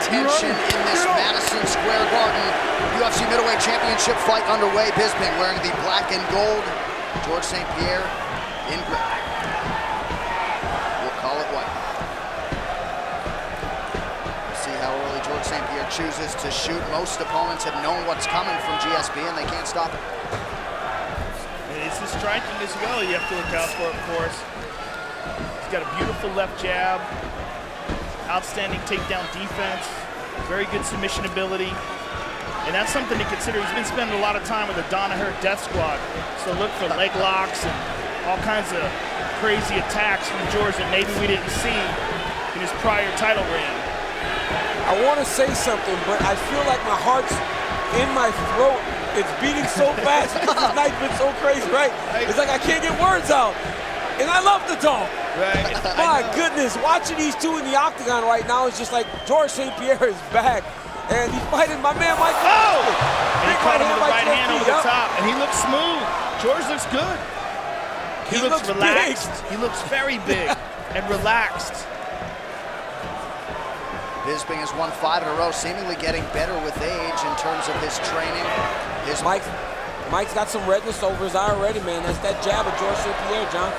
tension in this Madison Square Garden UFC middleweight championship fight underway. Bisping wearing the black and gold. George St. Pierre in grip. We'll call it white. We'll see how early George St. Pierre chooses to shoot. Most opponents have known what's coming from GSP and they can't stop it. It's the striking as well you have to look out for, of course. He's got a beautiful left jab, outstanding takedown defense, very good submission ability. And that's something to consider. He's been spending a lot of time with the Danaher Death Squad. So look for leg locks and all kinds of crazy attacks from George that maybe we didn't see in his prior title reign. I want to say something, but I feel like my heart's in my throat. It's beating so fast because this night's been so crazy, right? It's like I can't get words out. And I love to talk. Right. My goodness, watching these two in the octagon right now is just like George St. Pierre is back. And he's fighting my man, Michael. Oh! And he caught him with the right hand over the Yep. top. And he looks smooth. George looks good. He looks relaxed. Big. He looks very big and relaxed. Bisping has won 5 in a row, seemingly getting better with age in terms of his training. Mike's got some redness over his eye already, man. That's that jab of George St. Pierre, John.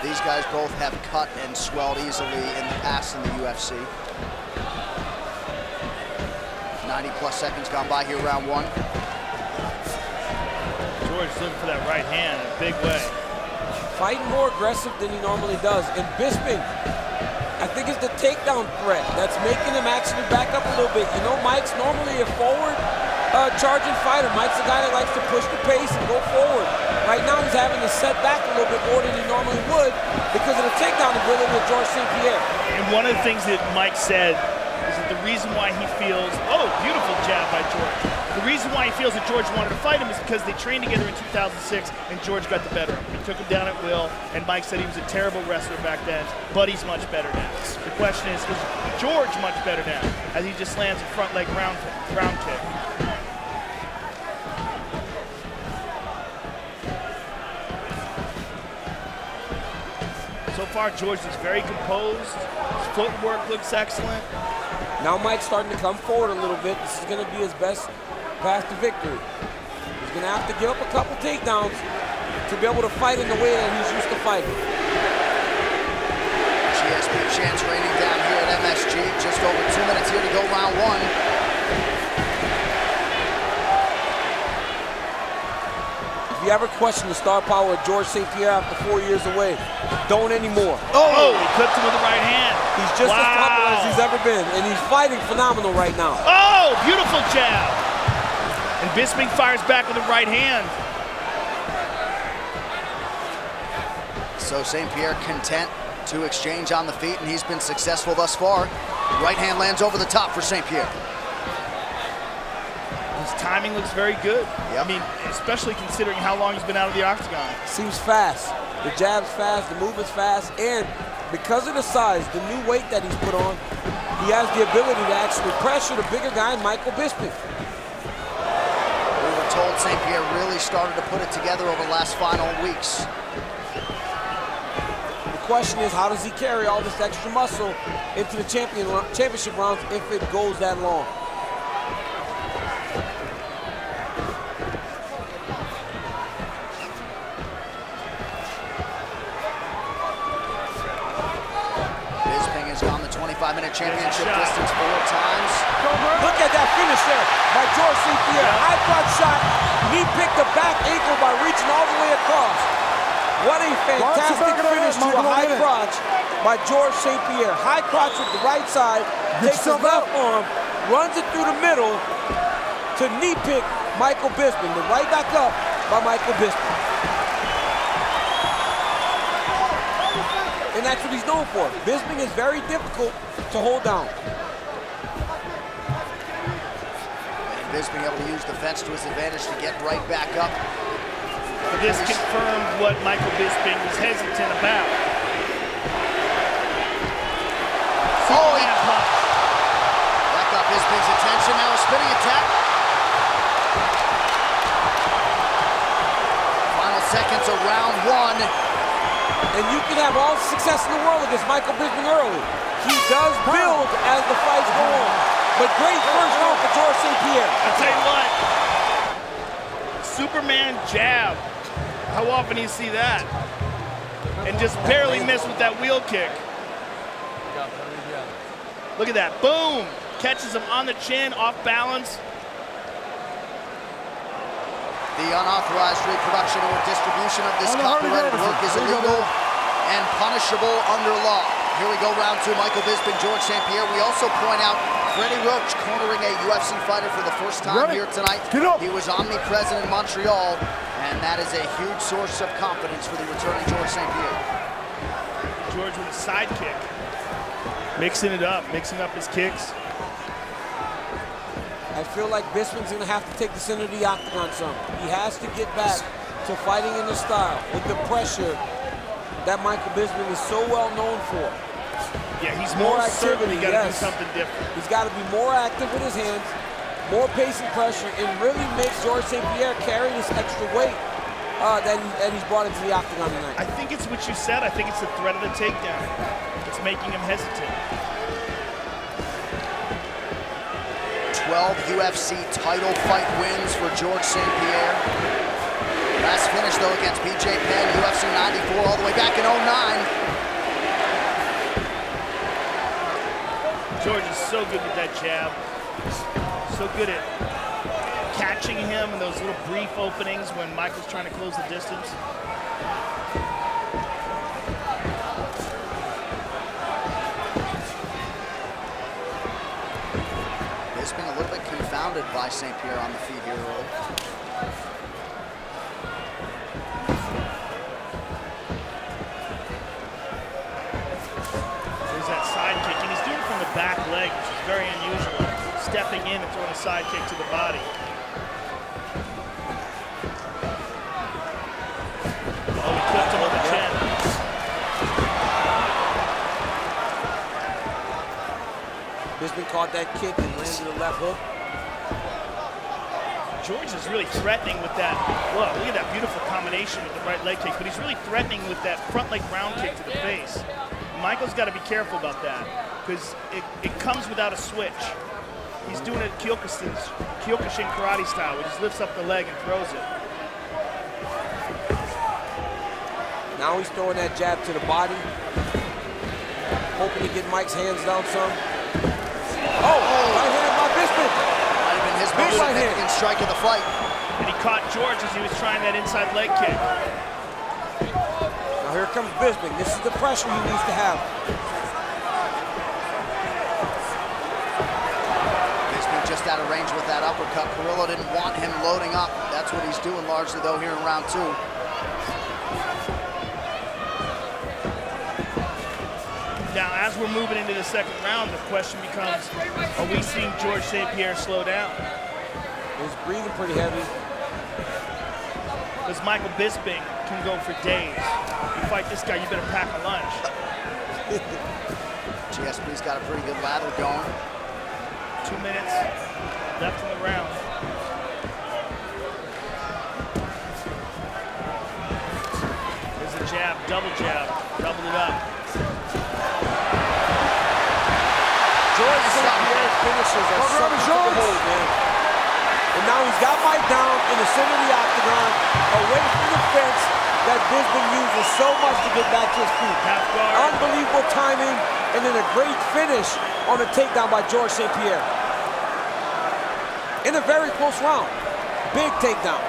These guys both have cut and swelled easily in the past in the UFC. 90+ seconds gone by here, round 1. George looking for that right hand in a big way. Fighting more aggressive than he normally does. And Bisping, I think it's the takedown threat that's making him actually back up a little bit. You know, Mike's normally a forward charging fighter. Mike's a guy that likes to push the pace and go forward. Right now he's having to set back a little bit more than he normally would because of the takedown ability of George St. Pierre. And one of the things that Mike said is that the reason why he feels, oh, beautiful jab by George. The reason why he feels that George wanted to fight him is because they trained together in 2006 and George got the better of him. He took him down at will, and Mike said he was a terrible wrestler back then, but he's much better now. The question is George much better now as he just lands a front leg round kick? So far, George is very composed. His footwork looks excellent. Now Mike's starting to come forward a little bit. This is going to be his best path to victory. He's going to have to give up a couple takedowns to be able to fight in the way that he's used to fighting. GSP chance raining down here at MSG. Just over 2 minutes here to go round 1. If you ever question the star power of George St. Pierre after 4 years away, don't anymore. Oh, he clipped him with the right hand. He's just as comfortable as he's ever been, and he's fighting phenomenal right now. Oh, beautiful jab. And Bisping fires back with the right hand. So St. Pierre content to exchange on the feet, and he's been successful thus far. Right hand lands over the top for St. Pierre. His timing looks very good. Yep. I mean, especially considering how long he's been out of the octagon. Seems fast. The jab's fast, the movement's fast, and because of the size, the new weight that he's put on, he has the ability to actually pressure the bigger guy, Michael Bisping. We were told St. Pierre really started to put it together over the last final weeks. The question is, how does he carry all this extra muscle into the championship rounds if it goes that long? Championship distance 4 times. Look at that finish there by George St. Pierre. High crotch shot. He picked the back ankle by reaching all the way across. What a fantastic finish to a high crotch by George St. Pierre. High crotch with the right side, takes his left arm, runs it through the middle to knee pick Michael Bisping. The right back up by Michael Bisping. And that's what he's known for. Bisping is very difficult to hold down. And Bisping able to use defense to his advantage to get right back up. This confirmed what Michael Bisping was hesitant about. Superman punch. That got Bisping's attention. Now a spinning attack. Final seconds of round 1. And you can have all the success in the world against Michael Bisping early. He does build as the fights go on. But great first round for George St. Pierre. I'll tell you what, Superman jab. How often do you see that? And just barely miss with that wheel kick. Look at that, boom! Catches him on the chin, off balance. The unauthorized reproduction or distribution of this copyrighted work is illegal and punishable under law. Here we go, round two, Michael Bisping, George St. Pierre. We also point out Freddie Roach cornering a UFC fighter for the first time here tonight. He was omnipresent in Montreal, and that is a huge source of confidence for the returning George St. Pierre. George with a side kick. Mixing it up, mixing up his kicks. I feel like Bisping's gonna have to take this into the octagon some. He has to get back to fighting in the style with the pressure that Michael Bisping is so well known for. Yeah, he's more activity. He gotta do something different. He's gotta be more active with his hands, more pace and pressure, and really make George St. Pierre carry this extra weight that he's brought into the octagon tonight. I think it's what you said. I think it's the threat of the takedown. It's making him hesitant. 12 UFC title fight wins for George St. Pierre. Last finish, though, against BJ Penn, UFC 94, all the way back in 09. George is so good with that jab. So good at catching him in those little brief openings when Michael's trying to close the distance. Bisping a little bit confounded by St. Pierre on the feet here early. There's that side kick, and he's doing it from the back leg, which is very unusual. Stepping in and throwing a side kick to the body. Oh, he clipped him on the chin. Bisping caught that kick and landed a left hook. George is really threatening with that. Look at that beautiful combination with the right leg kick, but he's really threatening with that front leg round kick to the face. Michael's got to be careful about that because it comes without a switch. He's doing it Kyokushin karate style, where he just lifts up the leg and throws it. Now he's throwing that jab to the body, hoping to get Mike's hands down some. Oh, right hand by Bisping. Might have been his most significant strike of the fight. And he caught George as he was trying that inside leg kick. Now here comes Bisping. This is the pressure he needs to have. Bisping just out of range with that uppercut. Carrillo didn't want him loading up. That's what he's doing largely, though, here in round two. Now, as we're moving into the second round, the question becomes, are we seeing George St. Pierre slow down? He's breathing pretty heavy. Because Michael Bisping can go for days. You fight this guy, you better pack a lunch. GSP's got a pretty good lather going. 2 minutes left in the round. There's a jab, double it up. George St. Pierre's finishes are something to behold, man. And now he's got Mike down in the center of the octagon, away from the fence that Bisping uses so much to get back to his feet. Half guard. Unbelievable timing, and then a great finish on the takedown by George St. Pierre. In a very close round. Big takedown.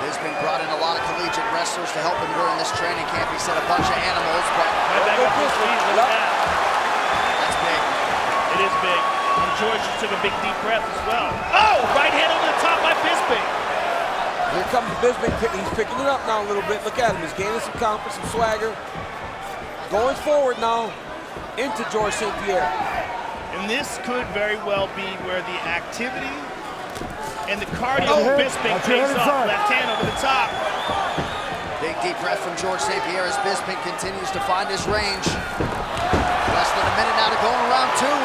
Bisping brought in a lot of collegiate wrestlers to help him during this training camp. He said a bunch of animals, but Right back up his feet, look at that. that's big. It is big. And George just took a big deep breath as well. Oh, right hand over the top by Bisping. Here comes Bisping. He's picking it up now a little bit. Look at him. He's gaining some confidence, some swagger. Going forward now into George St. Pierre. And this could very well be where the activity and the cardio of Bisping pays off. Left hand over the top. Big deep breath from George St. Pierre as Bisping continues to find his range. Less than a minute now to go in round two.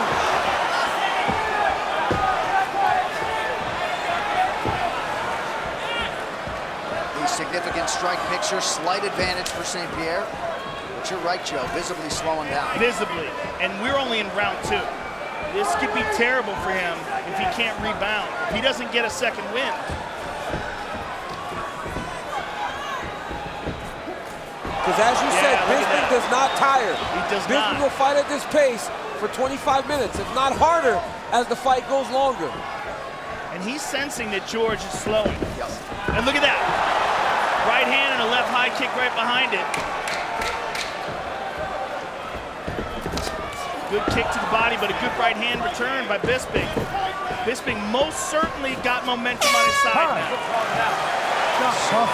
significant strike picture. Slight advantage for St-Pierre. But you're right, Joe, visibly slowing down. Visibly, and we're only in round 2. This could be terrible for him if he can't rebound. If he doesn't get a second win. Because as you said, Bisping does not tire. He does not. Bisping will fight at this pace for 25 minutes, if not harder, as the fight goes longer. And he's sensing that George is slowing. Yep. And look at that. Right hand and a left high kick right behind it. Good kick to the body, but a good right hand return by Bisping. Bisping most certainly got momentum on his side now.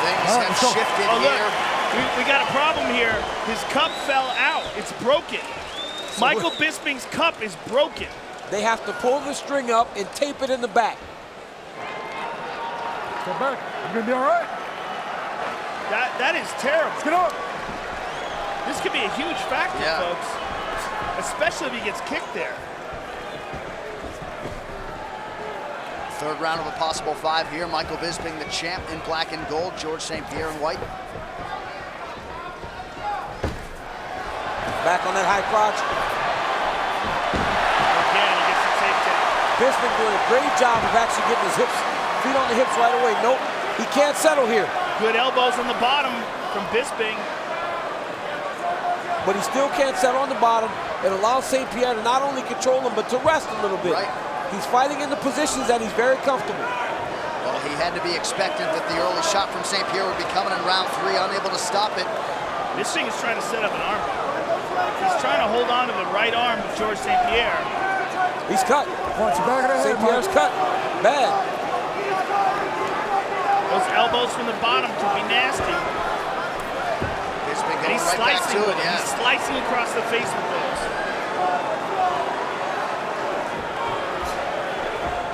Things have shifted here. We got a problem here. His cup fell out. It's broken. Michael Bisping's cup is broken. They have to pull the string up and tape it in the back. Go back. You're gonna be all right. That is terrible. Let's get up. This could be a huge factor, folks. Especially if he gets kicked there. Third round of a possible 5 here. Michael Bisping, the champ in black and gold. George St-Pierre in white. Back on that high crotch. Again, he gets the takedown. Bisping doing a great job of actually getting his feet on the hips right away. Nope, he can't settle here. Good elbows on the bottom from Bisping. But he still can't settle on the bottom. It allows St-Pierre to not only control him, but to rest a little bit. Right. He's fighting in the positions that he's very comfortable. Well, he had to be expectant that the early shot from St-Pierre would be coming in round 3, unable to stop it. Bisping is trying to set up an arm. He's trying to hold on to the right arm of George St-Pierre. He's cut. St-Pierre's cut. Bad. Those elbows from the bottom could be nasty. Bisping And going he's right back slicing to it, He's slicing across the face with those.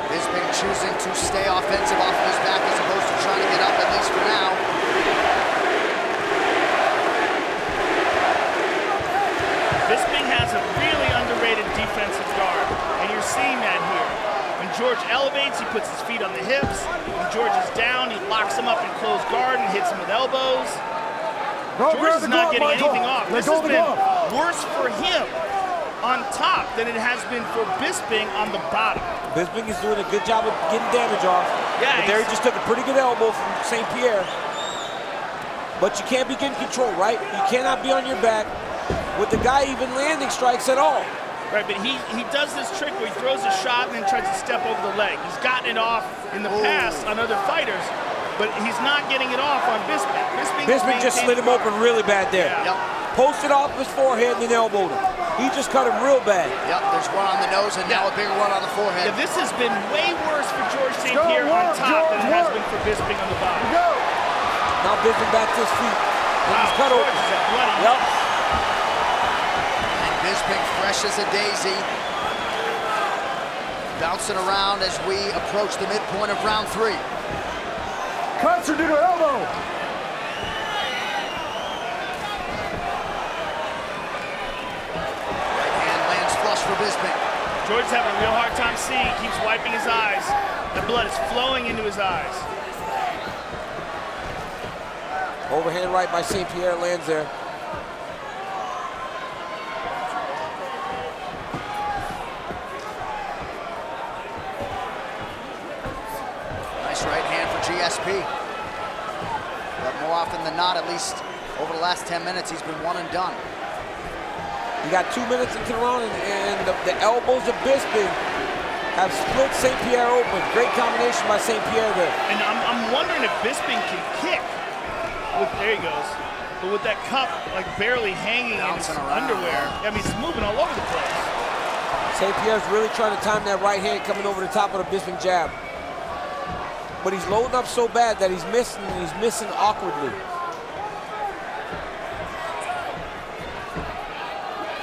Bisping choosing to stay offensive off of his back as opposed to trying to get up, at least for now. Bisping has a really underrated defensive guard, and you're seeing that here. When George elevates, he puts his feet on the hips. When George is down, he locks him up in closed guard and hits him with elbows. George is not getting anything off. This has been worse for him on top than it has been for Bisping on the bottom. Bisping is doing a good job of getting damage off. Yeah, but there he just took a pretty good elbow from St-Pierre. But you can't be getting control, right? You cannot be on your back with the guy even landing strikes at all. Right, but he does this trick where he throws a shot and then tries to step over the leg. He's gotten it off in the past on other fighters, but he's not getting it off on Bisping. Bisping just slid him open really bad there. Yeah. Yep. Posted off his forehead and then elbowed him. He just cut him real bad. Yep, there's one on the nose and now a bigger one on the forehead. Yeah, this has been way worse for George St-Pierre on top than it has been for Bisping on the bottom. Now Bisping back to his feet. And he's cut open. Yep. And Bisping fresh as a daisy. Bouncing around as we approach the midpoint of round 3. Cuts are due to elbow. Right hand lands flush for Bisping. George is having a real hard time seeing. He keeps wiping his eyes. The blood is flowing into his eyes. Overhand right by St-Pierre lands there. Nice right hand for GSP. But more often than not, at least over the last 10 minutes, he's been one and done. You got 2 minutes into the round, and the elbows of Bisping have split St-Pierre open. Great combination by St-Pierre there. And I'm wondering if Bisping can kick. There he goes. But with that cup like barely hanging in his underwear, I mean, it's moving all over the place. St-Pierre's really trying to time that right hand coming over the top of the Bisping jab. But he's loading up so bad that he's missing, and he's missing awkwardly.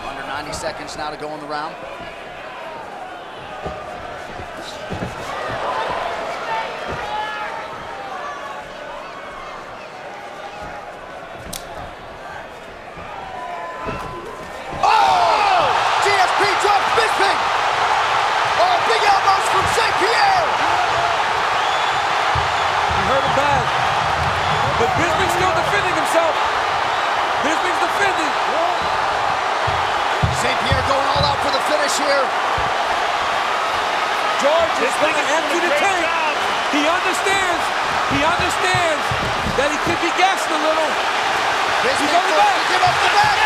Under 90 seconds now to go in the round. But Bisping here. George is going to Bisping is empty doing the a great tank. job. He understands that he could be gassed a little. Bisping on the forced back. to give up the back.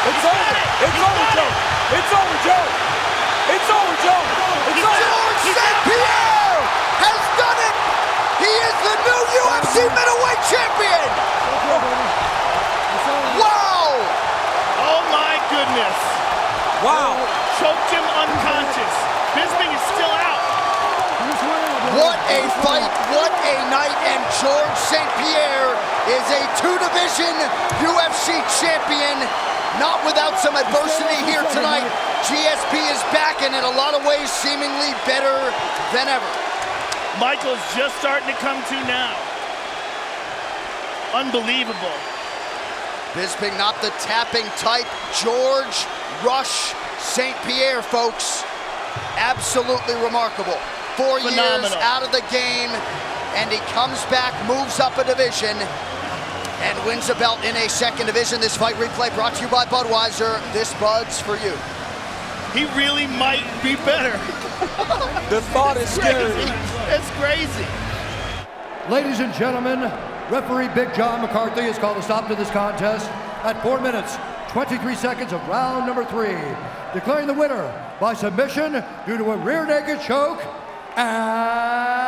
It's over. It's over, Joe. It's over, Joe. It's over, Joe. It's over. George St-Pierre has done it. He is the new UFC middleweight champion. Wow. Oh my goodness. Wow. Choked him unconscious. Bisping is still out. What a fight, what a night, and George St-Pierre is a two-division UFC champion, not without some adversity here tonight. GSP is back and in a lot of ways seemingly better than ever. Michael's just starting to come to now. Unbelievable. Bisping not the tapping type. George Rush St-Pierre, folks. Absolutely remarkable. 4 years Phenomenal. out of the game, and he comes back, moves up a division, and wins a belt in a second division. This fight replay brought to you by Budweiser. This Bud's for you. He really might be better. The thought is scary. It's crazy. Ladies and gentlemen, referee Big John McCarthy has called a stop to this contest at 4 minutes, 23 seconds of round number 3, declaring the winner by submission due to a rear naked choke and